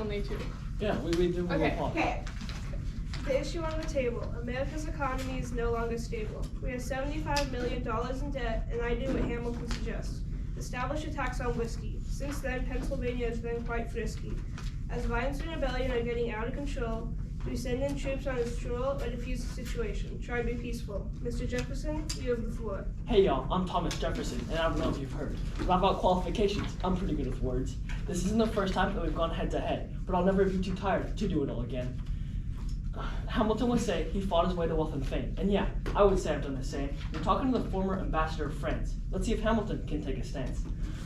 still need to. Yeah, we do. Okay. The issue on the table. America's economy is no longer stable. We have $75 million in debt, and I do what Hamilton suggests. Establish a tax on whiskey. Since then, Pennsylvania has been quite frisky. As violence and rebellion are getting out of control, do we send in troops on a stroll or defuse the situation? Try to be peaceful. Mr. Jefferson, you have the floor. Hey y'all, I'm Thomas Jefferson, and I don't know if you've heard, but about qualifications, I'm pretty good with words. This isn't the first time that we've gone head to head, but I'll never be too tired to do it all again. Hamilton would say he fought his way to wealth and fame, and yeah, I would say I've done the same. We're talking to the former ambassador of France. Let's see if Hamilton can take a stance.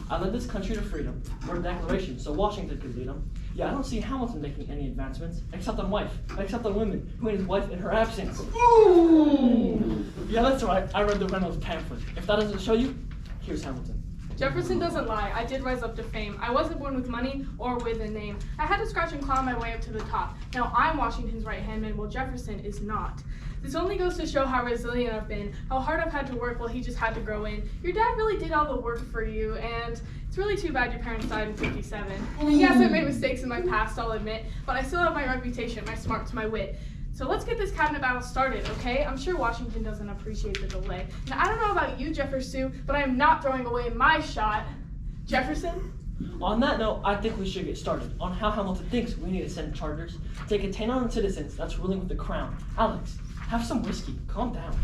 I led this country to freedom, wrote a declaration so Washington could lead him. Yeah, I don't see Hamilton making any advancements, except on women, who ain't his wife in her absence. Ooh! Yeah, that's right, I read the Reynolds pamphlet. If that doesn't show you, here's Hamilton. Jefferson doesn't lie. I did rise up to fame. I wasn't born with money or with a name. I had to scratch and claw my way up to the top. Now I'm Washington's right-hand man, while Jefferson is not. This only goes to show how resilient I've been, how hard I've had to work while he just had to grow in. Your dad really did all the work for you, and it's really too bad your parents died in '57. And yes, I've made mistakes in my past, I'll admit, but I still have my reputation, my smarts, my wit. So let's get this cabinet battle started, okay? I'm sure Washington doesn't appreciate the delay. Now, I don't know about you, Jefferson, but I am not throwing away my shot. Jefferson? On that note, I think we should get started on how Hamilton thinks we need to send charters to contain on citizens that's ruling with the crown. Alex, have some whiskey. Calm down.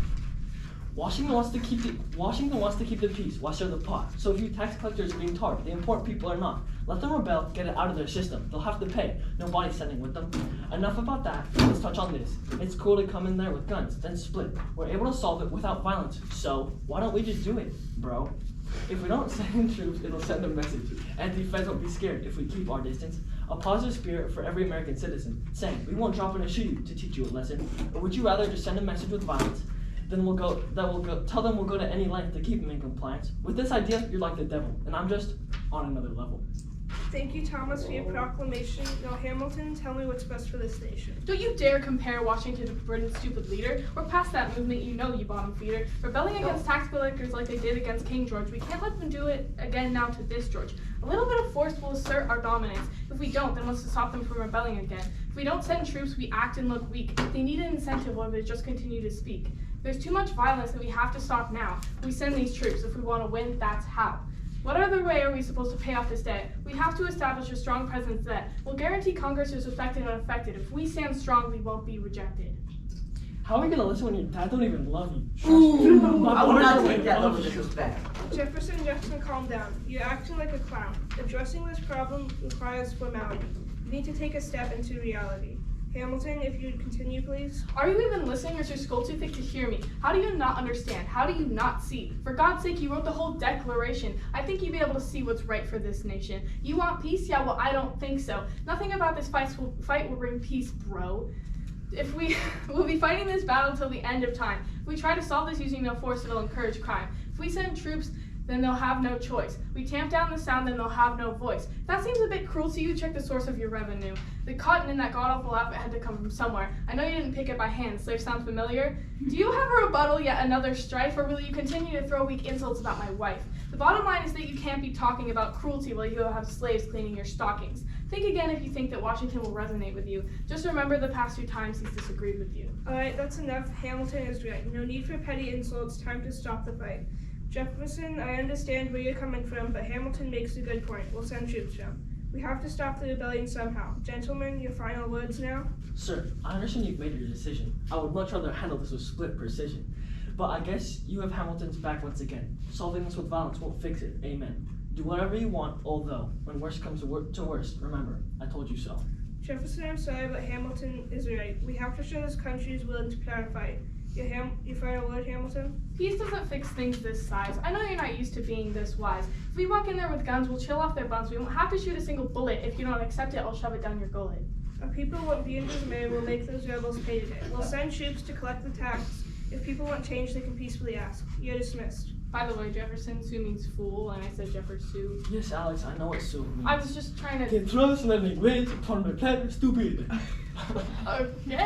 Washington wants to keep the peace. Why stir the pot? So if you tax collectors are being tarred, the important people are not. Let them rebel, get it out of their system. They'll have to pay. Nobody's sending with them. Enough about that. Let's touch on this. It's cool to come in there with guns, then split. We're able to solve it without violence. So why don't we just do it, bro? If we don't send in troops, it'll send a message. Anti-feds won't be scared if we keep our distance. A positive spirit for every American citizen, saying we won't drop in and shoot you to teach you a lesson. Or would you rather just send a message with violence? Then tell them we'll go to any length to keep them in compliance. With this idea, you're like the devil, and I'm just on another level. Thank you, Thomas, for your proclamation. Now, Hamilton, tell me what's best for this nation. Don't you dare compare Washington to Britain's stupid leader. We're past that movement, you know, you bottom feeder. Rebelling against tax collectors like they did against King George, we can't let them do it again now to this George. A little bit of force will assert our dominance. If we don't, then what's to stop them from rebelling again? If we don't send troops, we act and look weak. They need an incentive or they just continue to speak. There's too much violence that we have to stop now. We send these troops. If we want to win, that's how. What other way are we supposed to pay off this debt? We have to establish a strong presence that will guarantee Congress is respected and unaffected. If we stand strong, we won't be rejected. How are we gonna listen when your dad don't even love you? Ooh, I will not take that level of disrespect. Jefferson, calm down. You're acting like a clown. Addressing this problem requires formality. You need to take a step into reality. Hamilton, if you'd continue, please. Are you even listening, or is your skull too thick to hear me? How do you not understand? How do you not see? For God's sake, you wrote the whole declaration. I think you'd be able to see what's right for this nation. You want peace? Yeah, well, I don't think so. Nothing about this fight will bring peace, bro. We'll be fighting this battle till the end of time. If we try to solve this using no force, it'll encourage crime. If we send troops, then they'll have no choice. We tamp down the sound, then they'll have no voice. That seems a bit cruel to you. Check the source of your revenue. The cotton in that god-awful outfit had to come from somewhere. I know you didn't pick it by hand. Slave sound familiar? Do you have a rebuttal, yet another strife, or will you continue to throw weak insults about my wife? The bottom line is that you can't be talking about cruelty while you have slaves cleaning your stockings. Think again if you think that Washington will resonate with you. Just remember the past few times he's disagreed with you. All right, that's enough. Hamilton is right. No need for petty insults. Time to stop the fight. Jefferson, I understand where you're coming from, but Hamilton makes a good point. We'll send troops down. We have to stop the rebellion somehow. Gentlemen, your final words now? Sir, I understand you've made your decision. I would much rather handle this with split precision. But I guess you have Hamilton's back once again. Solving this with violence won't fix it. Amen. Do whatever you want, although, when worst comes to worst, remember, I told you so. Jefferson, I'm sorry, but Hamilton is right. We have to show this country is willing to clarify. Your final word, Hamilton? Peace doesn't fix things this size. I know you're not used to being this wise. If we walk in there with guns, we'll chill off their buns. We won't have to shoot a single bullet. If you don't accept it, I'll shove it down your gullet. Our people won't be in dismay. We'll make those rebels pay today. We'll send troops to collect the tax. If people want change, they can peacefully ask. You're dismissed. By the way, Jefferson, Sue means fool, and I said Jefferson. Yes, Alex, I know what Sue means. I was just trying to... Que trust and language upon the planet stupid. Okay.